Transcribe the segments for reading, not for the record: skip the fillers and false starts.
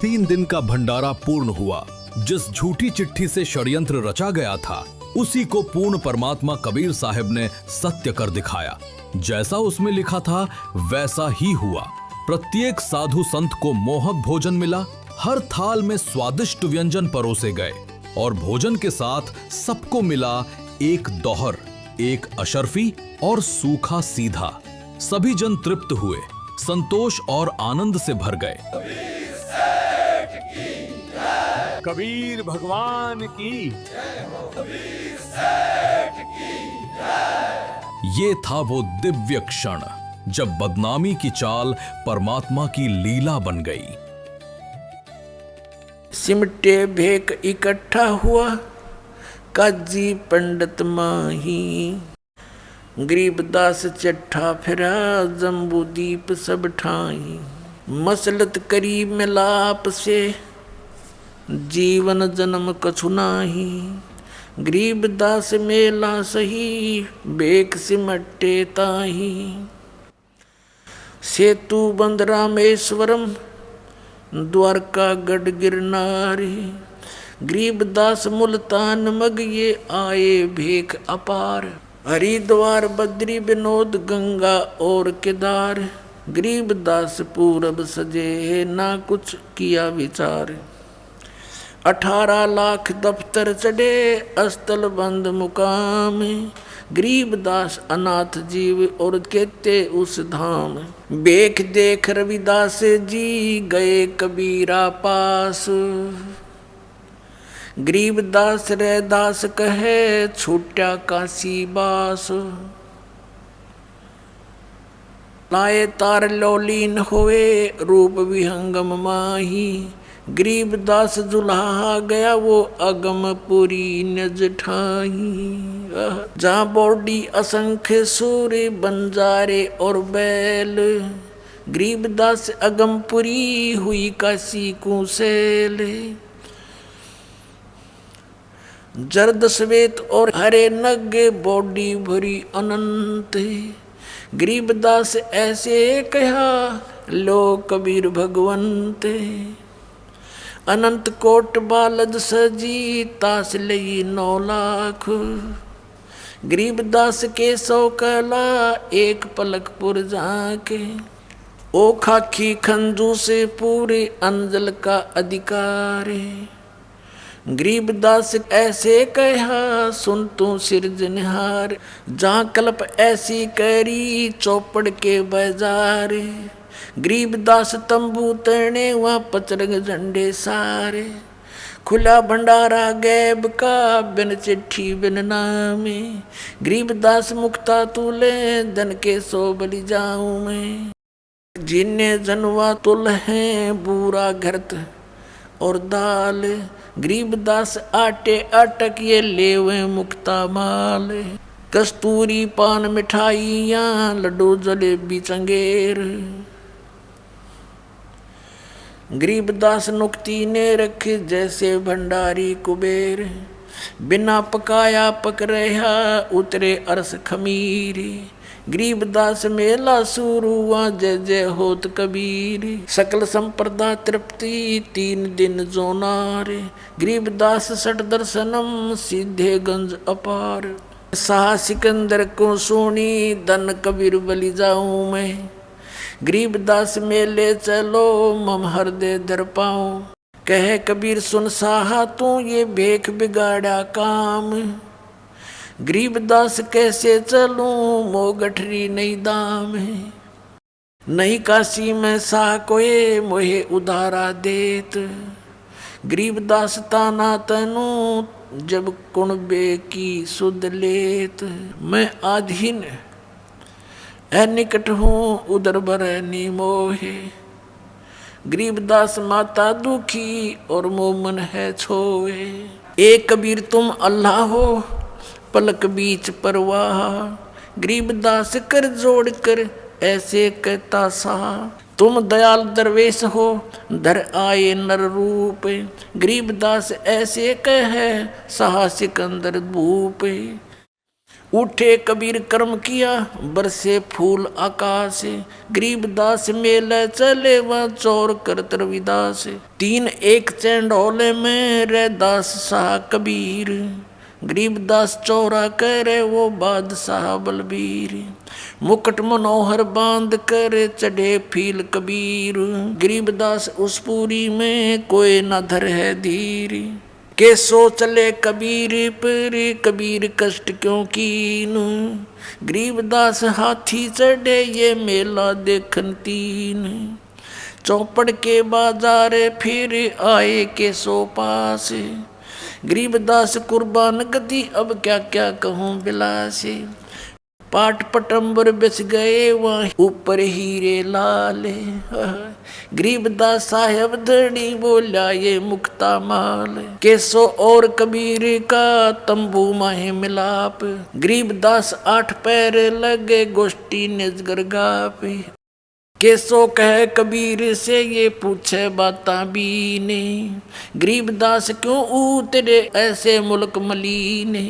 3 दिन का भंडारा पूर्ण हुआ। जिस झूठी चिट्ठी से षड्यंत्र रचा गया था उसी को पूर्ण परमात्मा कबीर साहब ने सत्य कर दिखाया। जैसा उसमें लिखा था वैसा ही हुआ। प्रत्येक साधु संत को मोहक भोजन मिला। हर थाल में स्वादिष्ट व्यंजन परोसे गए और भोजन के साथ सबको मिला एक दोहर, एक अशर्फी और सूखा सीधा। सभी जन तृप्त हुए, संतोष और आनंद से भर गए। कबीर भगवान की। ये था वो दिव्य क्षण जब बदनामी की चाल परमात्मा की लीला बन गई। सिमटे भेक इकट्ठा हुआ काजी पंडित माही। गरीबदास चट्ठा फिरा जम्बूदीप सब ठाई। मसलत करी मिलाप से जीवन जन्म कछु नाही। गरीबदास मेला सही बेक सिमटे ताही। सेतु बंद रामेश्वरम द्वारका गढ़ गिरनारी। गरीबदास मुल्तान मग ये आए भेक अपार। हरिद्वार बद्री विनोद गंगा और केदार। गरीबदास पूरब सजे ना कुछ किया विचार। 18 लाख दफ्तर चढ़े अस्तल बंद मुकाम। गरीबदास अनाथ जीव और कहते उस धाम। बेख देख रविदास जी गए कबीरा पास। गरीबदास रैदास कहे छूटा काशी बास। लाए तार लौलीन होए रूप विहंगम माही। गरीबदास दुल्हा गया वो अगमपुरी नज ठाही। जहाँ बॉडी असंख्य सूर्य बंजारे और बैल। गरीबदास अगमपुरी हुई काशी कुसेल। जर्द श्वेत और हरे नग बॉडी भरी अनंत। गरीबदास ऐसे कहा लो कबीर भगवंत। अनंत कोट बालद सजी तास लई 9 लाख। गरीबदास के 100 कला एक पलकपुर जाके। ओ खाखी खंजू से पूरे अंजल का अधिकार। गरीबदास ऐसे कहा सुन तू सिरजनहार। जहाँ कल्प ऐसी करी चौपड़ के बाजार। गरीबदास तंबू तने वहाँ पचरंग झंडे सारे। खुला भंडारा गैब का बिन चिट्ठी बिन नामे। गरीबदास मुक्ता तुले धन के 100 बलि जाऊं मैं। जिन्ने जनवा तुल हैं बूरा घरत और दाल। गरीबदास आटे अटक ये लेवे मुक्ता माल। कस्तूरी पान मिठाइयाँ लड्डू जलेबी चंगेर। गरीबदास नुक्ती ने रखी जैसे भंडारी कुबेर। बिना पकाया पक रहा उतरे अरस खमीरी। गरीबदास मेला शुरू हुआ जय जय होत कबीर। सकल संप्रदा तृप्ति 3 दिन जोनार। गरीबदास सठ दर्शनम सीधे गंज अपार। शाह सिकंदर को सोनी धन कबीर बलि जाऊं मैं। गरीबदास मेले चलो मम हृदय धर पाऊं। कहे कबीर सुन साहा तू ये भेख बिगाड़ा काम। गरीबदास कैसे चलूं मो गठरी नहीं दाम। नहीं काशी में साह कोए मोहे उधारा देत। गरीबदास ताना तनु जब कुणबे की सुध लेत। मैं आधीन निकट हूँ उदर बरनी मोहे। गरीबदास माता दुखी और मोमन है छोए। एक कबीर तुम अल्लाह हो पलक बीच परवाह। गरीबदास कर जोड़ कर ऐसे कहता सा। तुम दयाल दरवेश हो धर आए नर रूप। गरीबदास ऐसे कहे साहा सिकंदर भूप। उठे कबीर कर्म किया बरसे फूल आकाश, गरीबदास मेले चले वह चोर करत रविदास। 3 एक चैंडोले में रे दास शाह कबीर, गरीबदास चौरा करे वो बादशाह बलबीर। मुकुट मनोहर बांध कर चढ़े फील कबीर, गरीबदास उस पूरी में कोई न धर है धीर। के सो चले कबीर पर कबीर कष्ट क्यों कीन, गरीबदास हाथी चढ़े ये मेला देखन 3। चौपड़ के बाजार फिर आए के सो पास, गरीबदास कुर्बान गति अब क्या क्या कहूँ बिलासे। पाट पटंबर बिछ गए वहाँ ऊपर हीरे लाल, गरीबदास साहेब धड़ी बोला ये मुक्ता माल। केसो और कबीर का तंबू माहे मिलाप, गरीबदास 8 पैर लगे गोष्ठी निजगर गाप। केसो कह कबीर से ये पूछे बाता बीने, गरीबदास क्यों उतरे ऐसे मुल्क मलीने।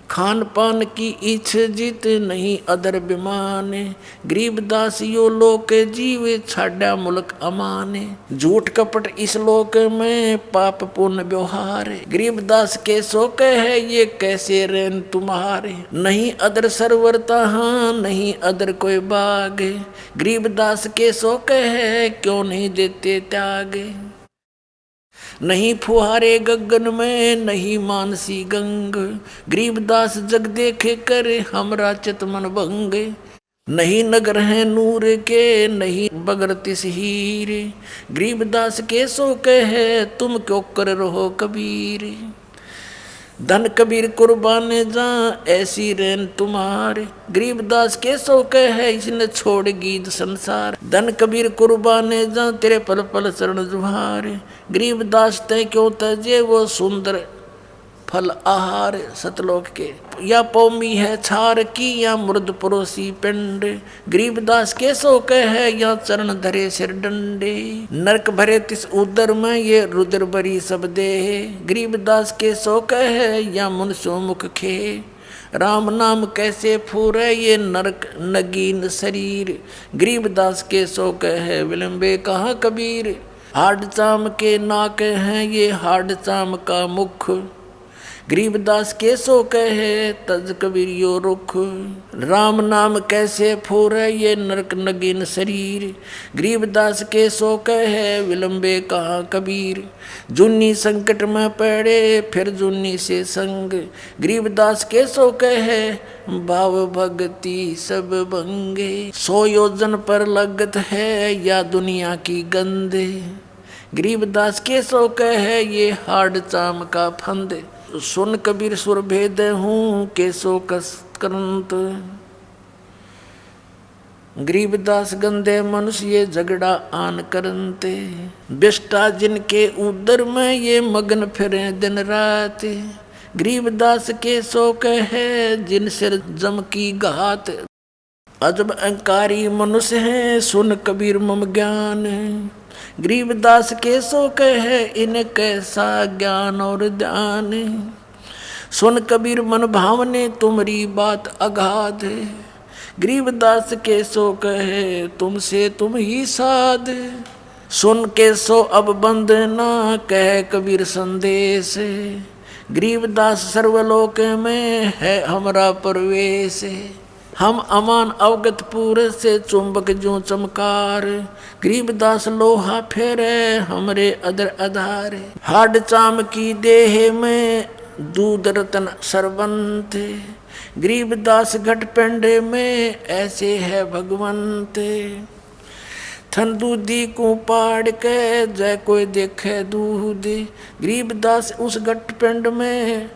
खान पान की इच्छ जित नहीं अदर बिमाने, गरीबदास यो लोक जीवे छाड़ा मुल्क अमाने। झूठ कपट इस लोक में पाप पुण्य व्यवहार, गरीबदास के सो कहे ये कैसे रेन तुम्हारे। नहीं अदर सरवरता हाँ नहीं अदर कोई बाग, गरीबदास के सो कहे क्यों नहीं देते त्याग। नहीं फुहारे गगन में नहीं मानसी गंग, गरीबदास जग देखे कर हमरा चितमन भंग। नहीं नगर है नूर के नहीं बगर तिस हीर, गरीबदास के सो कहे तुम क्यों कर रहो कबीर। धन कबीर कुर्बाने जा ऐसी रेन तुम्हारे, गरीबदास के सो कहे इसने छोड़ गीत संसार। धन कबीर कुर्बाने जा तेरे पल पल चरण जुहारे, गरीबदास तय क्यों तजे वो सुंदर फल आहार। सतलोक के या पौमी है छार की या मुर्द परोसी पिंड, गरीबदास के सो कहे या चरण धरे सिर डंडे। नरक भरे तिस उदर में ये रुद्र बरी सब दे, गरीबदास के सो कहे या मुनसो मुख खे। राम नाम कैसे फूरे ये नरक नगीन शरीर, गरीबदास के सो कहे विलंबे कहाँ कबीर। हाड चाम के नाक हैं ये हाड चाम का मुख, गरीबदास के सो कहे तज कबीर यो रुख। राम नाम कैसे फूरे ये नरक नगीन शरीर, गरीबदास के सो कहे विलंबे कहाँ कबीर। जुन्नी संकट में पड़े फिर जुन्नी से संग, गरीबदास के सो कहे भाव भक्ति सब भंगे। 100 योजन पर लगत है या दुनिया की गंदे, गरीबदास के सो कहे ये हाड चाम का फंद। सुन कबीर सुर भेद हूँ केसो कसकरंत, गरीबदास गंदे मनुष्य ये झगड़ा आन करनते। बिष्टा जिनके उदर में ये मगन फिरे दिन रात, गरीबदास के सो कहे जिन सिर जम की घात। अजब अहंकारी मनुष्य है सुन कबीर मम ज्ञान, गरीबदास के सो कहे इन कैसा ज्ञान और ध्यान। सुन कबीर मन भावने तुम्हारी बात अगाध, गरीबदास के सो कहे तुमसे तुम ही साध। सुन के सो अब बंद ना कहे कबीर संदेश, गरीबदास सर्वलोक में है हमरा प्रवेश। हम अमान अवगत पूरे से चुंबक जो चमकार, गरीबदास लोहा फेरे हमरे अदर आधार। हाड चाम की देह में दूध रतन सरबंत, गरीबदास घट पेंडे में ऐसे है भगवंत। थन दूधी को पाड़ के जय कोई देखे दूध, गरीबदास उस घट पेंड में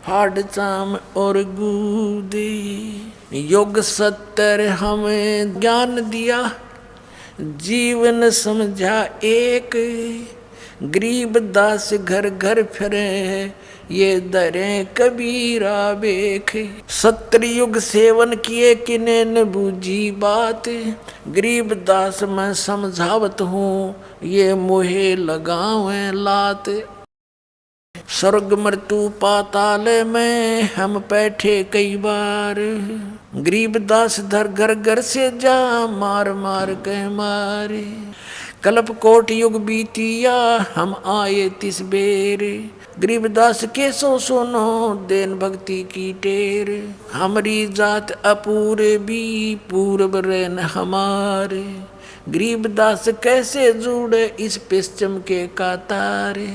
हाड चाम और गूदी। योग सत्तर हमें ज्ञान दिया जीवन समझा एक, गरीबदास घर घर फिरे ये दरे कबीरा बेख। 70 युग सेवन किए किने न बूझी बात, गरीबदास मैं समझावत हूँ ये मोहे लगावे लात। स्वर्ग मृत्यु पाताल में हम बैठे कई बार, गरीबदास धर घर घर से जा मार मार के मारे। कल्प कोट युग बीतिया हम आए तिस बेर, गरीबदास के सो सुनो देन भक्ति की टेर। हमारी जात अपूरे भी पूर्व रेन हमारे, गरीबदास कैसे जुड़े इस पश्चिम के कातारे।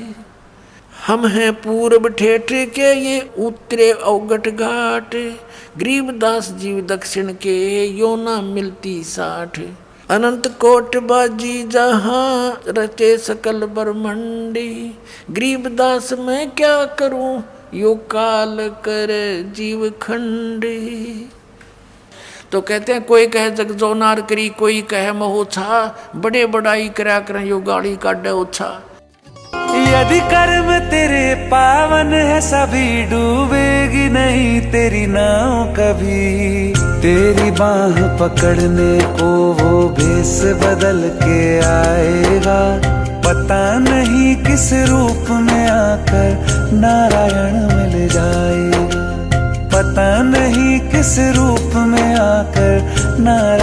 हम हैं पूर्व ठेठ के ये उत्तरे अवगट घाट, गरीबदास जीव दक्षिण के यो ना मिलती साठ। अनंत कोट बाजी जहाँ रचे सकल ब्रह्मंडी, गरीबदास मैं क्या करूं यो काल कर जीव खंडी। तो कहते हैं कोई कहे जग जोनार करी, कोई कहे महोछा, बड़े बड़ाई करा कर यो गाड़ी काटे ओछा। यदि कर्म तेरे पावन है सभी डूबेगी नहीं तेरी नाव कभी। तेरी बाह पकड़ने को वो भेष बदल के आएगा, पता नहीं किस रूप में आकर नारायण मिल जाएगा। पता नहीं किस रूप में आकर नारायण